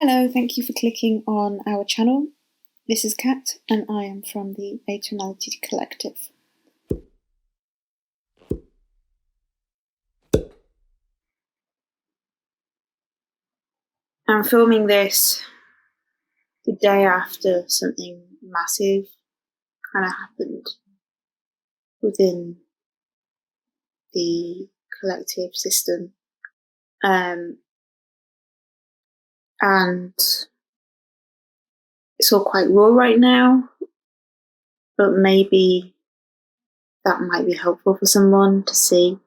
Hello, thank you for clicking on our channel. This is Kat, and I am from the Atonality Collective. I'm filming this the day after something massive kind of happened within the collective system. And it's all quite raw right now, but maybe that might be helpful for someone to see.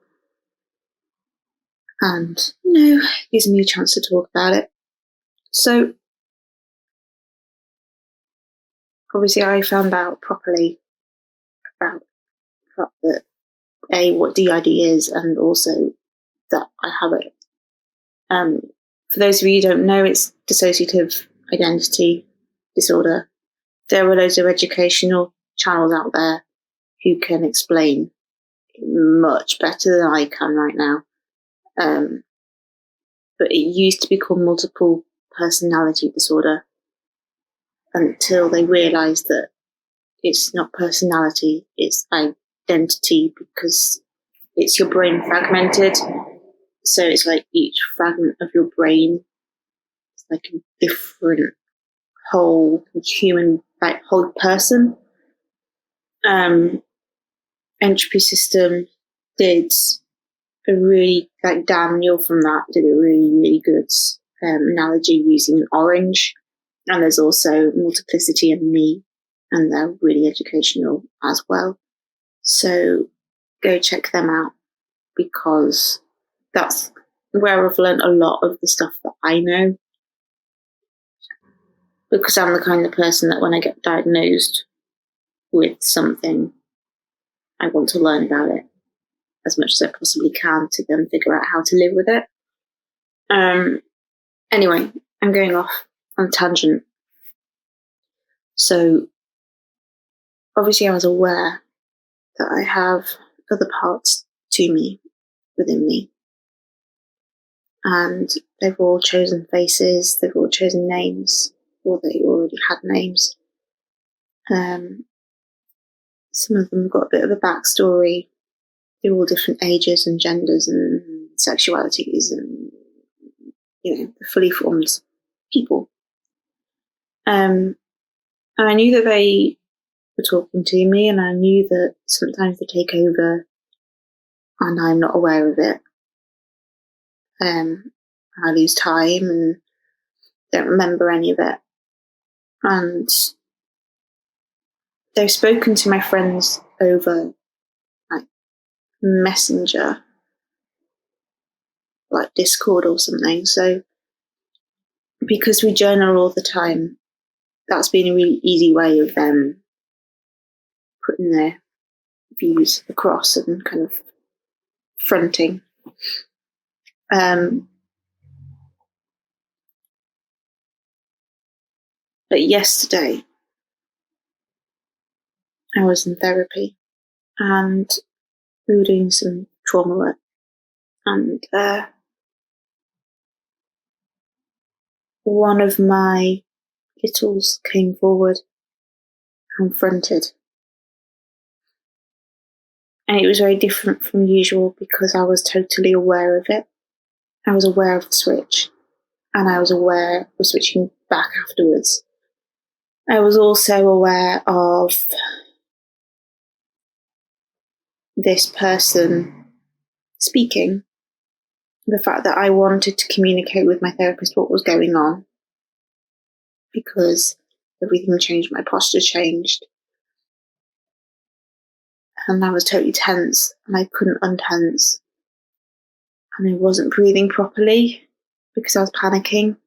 And, gives me a chance to talk about it. So, obviously, I found out properly about that what DID is, and also that I have it. For those of you who don't know, it's dissociative identity disorder. There are loads of educational channels out there who can explain much better than I can right now. But it used to be called multiple personality disorder until they realised that it's not personality, it's identity, because it's your brain fragmented. So it's like each fragment of your brain is like a different whole human, like whole person. Entropy System did a really, like Daniel from that did a really, really good analogy using an orange. And there's also Multiplicity and Me, and they're really educational as well. So go check them out, because that's where I've learned a lot of the stuff that I know. Because I'm the kind of person that when I get diagnosed with something, I want to learn about it as much as I possibly can to then figure out how to live with it. Anyway, I'm going off on a tangent. So, obviously, I was aware that I have other parts to me within me. And they've all chosen faces, they've all chosen names, or they already had names. Some of them got a bit of a backstory. They're all different ages and genders and sexualities and, fully formed people. And I knew that they were talking to me, and I knew that sometimes they take over and I'm not aware of it. I lose time and don't remember any of it. And they've spoken to my friends over like Messenger, like Discord or something. So because we journal all the time, that's been a really easy way of them putting their views across and kind of fronting. But yesterday, I was in therapy and we were doing some trauma work, and one of my littles came forward and fronted. And it was very different from usual because I was totally aware of it. I was aware of the switch, and I was aware of switching back afterwards. I was also aware of this person speaking, the fact that I wanted to communicate with my therapist what was going on, because everything changed, my posture changed, and I was totally tense, and I couldn't untense, and I wasn't breathing properly because I was panicking,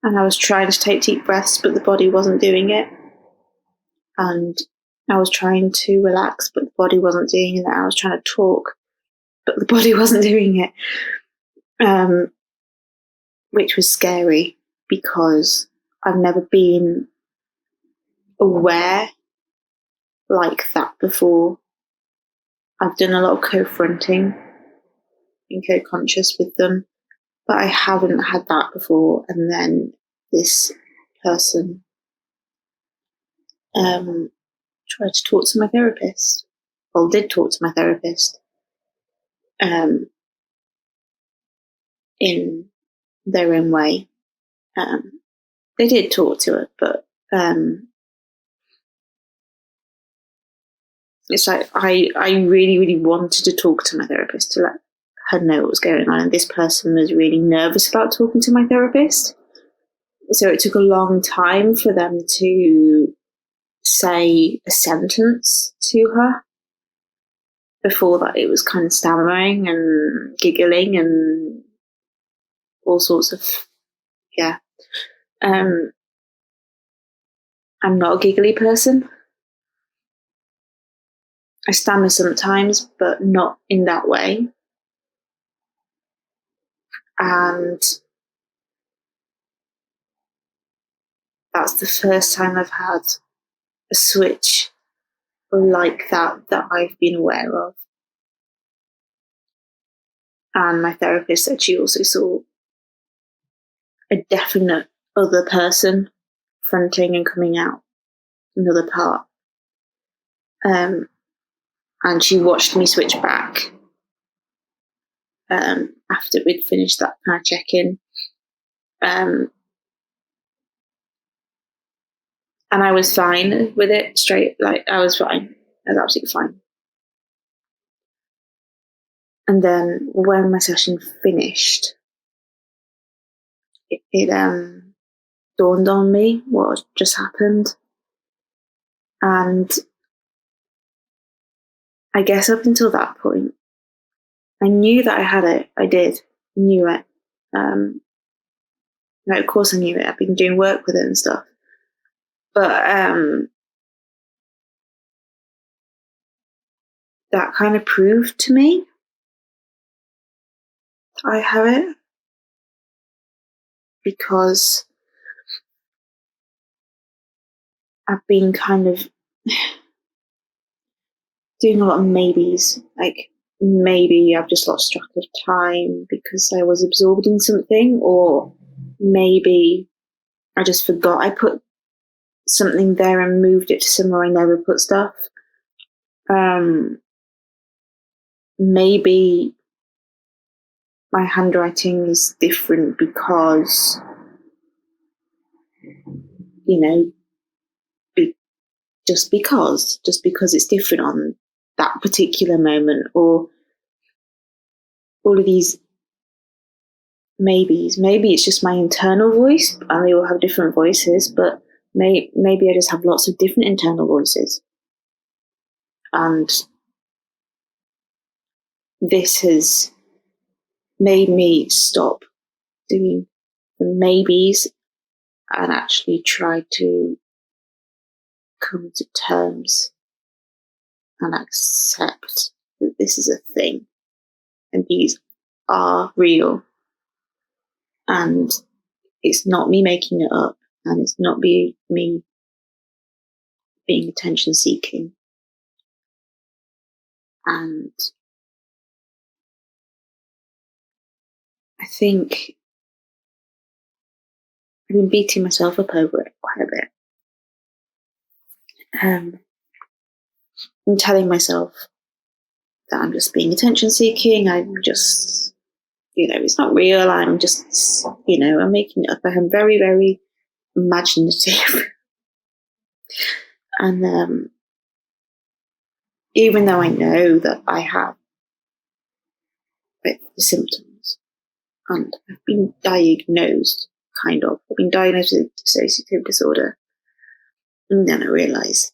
and I was trying to take deep breaths, but the body wasn't doing it, and I was trying to relax, but the body wasn't doing it. I was trying to talk, but the body wasn't doing it, which was scary because I've never been aware like that before. I've done a lot of co-fronting, being co-conscious with them, but I haven't had that before. And then this person tried to talk to my therapist. Well, did talk to my therapist in their own way. They did talk to her, but it's like I really, really wanted to talk to my therapist to let her know what was going on. And this person was really nervous about talking to my therapist. So it took a long time for them to say a sentence to her. Before that, it was kind of stammering and giggling and all sorts of, yeah. I'm not a giggly person. I stammer sometimes, but not in that way. And that's the first time I've had a switch like that I've been aware of. And my therapist said she also saw a definite other person fronting and coming out another part. And she watched me switch back after we'd finished that kind of check-in. And I was fine with it straight. Like, I was fine. I was absolutely fine. And then when my session finished, it dawned on me what just happened. And I guess up until that point, I knew that I had it. I did. Knew it. Of course I knew it. I've been doing work with it and stuff. But that kind of proved to me that I have it. Because I've been kind of doing a lot of maybes. Like, maybe I've just lost track of time because I was absorbed in something, or maybe I just forgot I put something there and moved it to somewhere I never put stuff. Maybe my handwriting is different because, just because it's different on that particular moment, or all of these maybes. Maybe it's just my internal voice, and they all have different voices, but maybe I just have lots of different internal voices. And this has made me stop doing the maybes and actually try to come to terms and accept that this is a thing and these are real, and it's not me making it up, and it's not me being attention seeking. And I think I've been beating myself up over it quite a bit. I'm telling myself that I'm just being attention seeking. I'm just, it's not real. I'm just, I'm making it up. I'm very, very imaginative. And even though I know that I have the symptoms, and I've been diagnosed, I've been diagnosed with dissociative disorder, and then I realised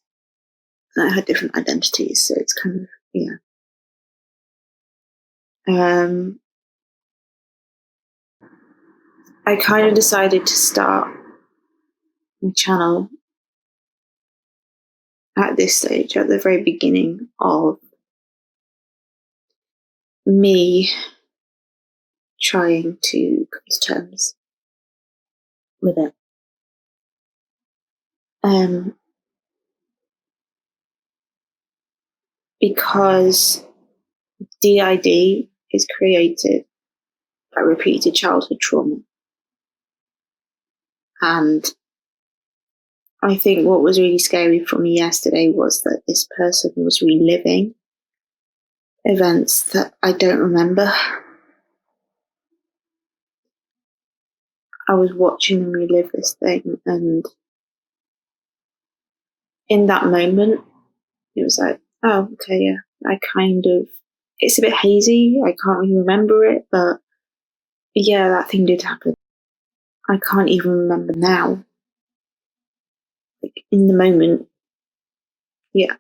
that I had different identities, so it's kind of, I kind of decided to start my channel at this stage, at the very beginning of me trying to come to terms with it. Because DID is created like repeated childhood trauma. And I think what was really scary for me yesterday was that this person was reliving events that I don't remember. I was watching them relive this thing, and in that moment, it was like, oh, okay, yeah, it's a bit hazy. I can't really remember it, but yeah, that thing did happen. I can't even remember now. Like, in the moment, yeah.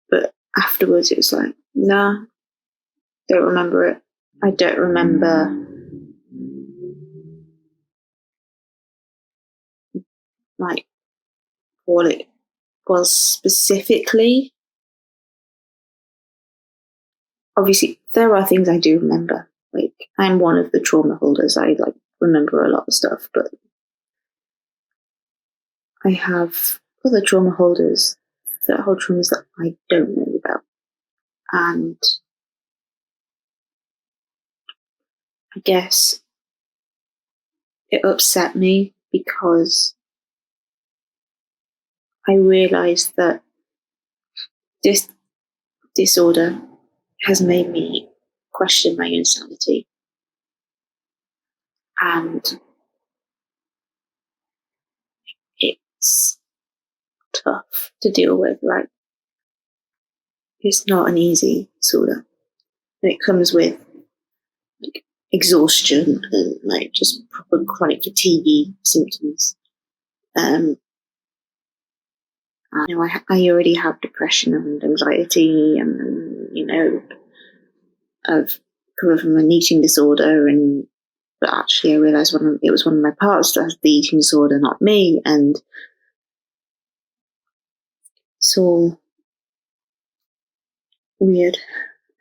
But afterwards, it was like, nah, don't remember it. I don't remember, like, what it was specifically. Obviously, there are things I do remember. Like, I'm one of the trauma holders. I, like, remember a lot of stuff, but I have other trauma holders that hold traumas that I don't know about. And I guess it upset me because I realised that this disorder has made me question my own sanity. And it's tough to deal with, right? It's not an easy disorder. And it comes with, like, exhaustion and, like, just proper chronic fatigue symptoms. I already have depression and anxiety, and I've come from an eating disorder, but actually I realised it was one of my parts that has the eating disorder, not me, and it's all weird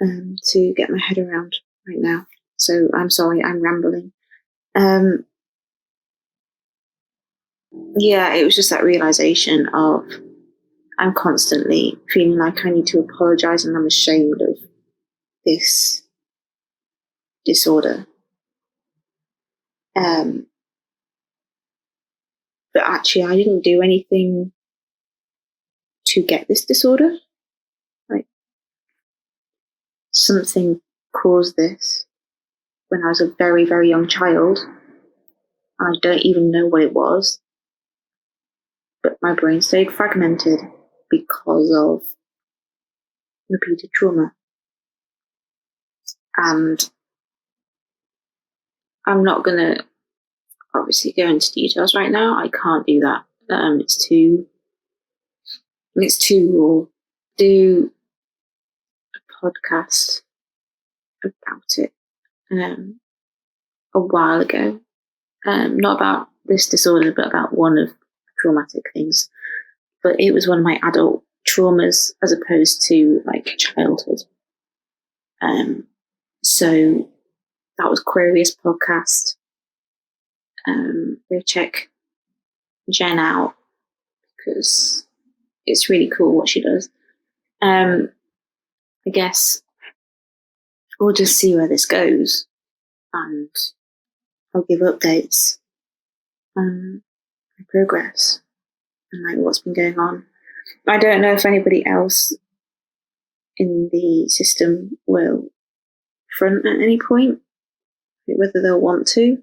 to get my head around right now. So I'm sorry, I'm rambling. Yeah, it was just that realisation of I'm constantly feeling like I need to apologise and I'm ashamed of this disorder. But actually, I didn't do anything to get this disorder. Like, something caused this when I was a very, very young child. I don't even know what it was, but my brain stayed fragmented because of repeated trauma. And I'm not going to obviously go into details right now. I can't do that. It's too raw. Do a podcast about it a while ago. Not about this disorder, but about one of traumatic things. But it was one of my adult traumas as opposed to, like, childhood. So that was Quarious podcast. Go check Jen out because it's really cool what she does. I guess we'll just see where this goes, and I'll give updates on my progress and, like, what's been going on. I don't know if anybody else in the system will front at any point, whether they'll want to.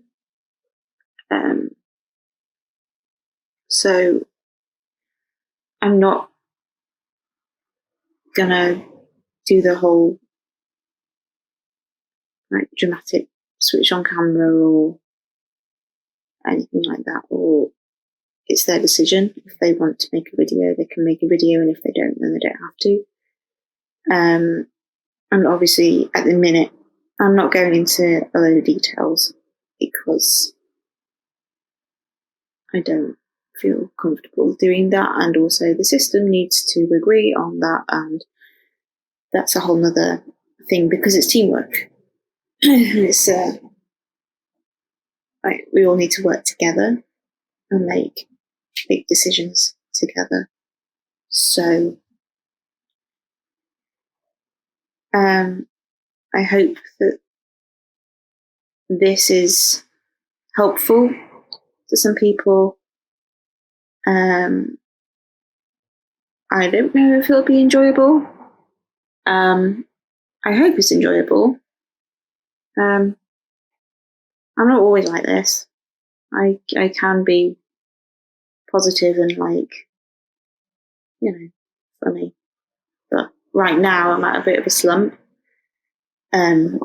So I'm not gonna do the whole, like, dramatic switch on camera or anything like that, or it's their decision. If they want to make a video, they can make a video, and if they don't, then they don't have to. And obviously, at the minute, I'm not going into a load of details because I don't feel comfortable doing that, and also the system needs to agree on that, and that's a whole nother thing because it's teamwork. It's like, we all need to work together and make big decisions together. So I hope that this is helpful to some people. I don't know if it'll be enjoyable. I hope it's enjoyable. I'm not always like this. I can be positive and funny. But right now I'm at a bit of a slump. And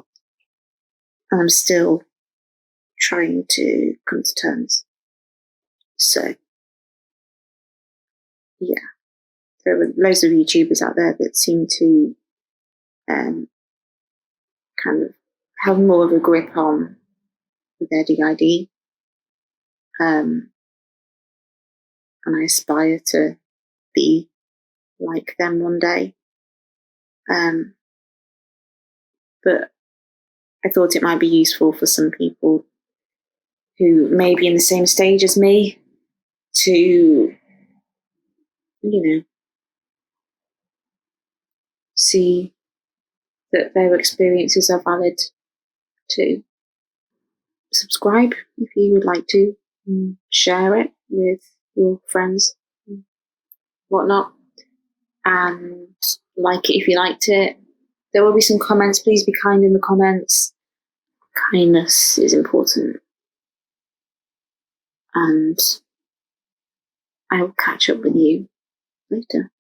I'm still trying to come to terms. So, yeah. There are loads of YouTubers out there that seem to kind of have more of a grip on their DID. And I aspire to be like them one day. But I thought it might be useful for some people who may be in the same stage as me to, see that their experiences are valid too. Subscribe if you would like to. Share it with your friends, whatnot, and like it if you liked it. There will be some comments. Please be kind in the comments. Kindness is important. And I will catch up with you later.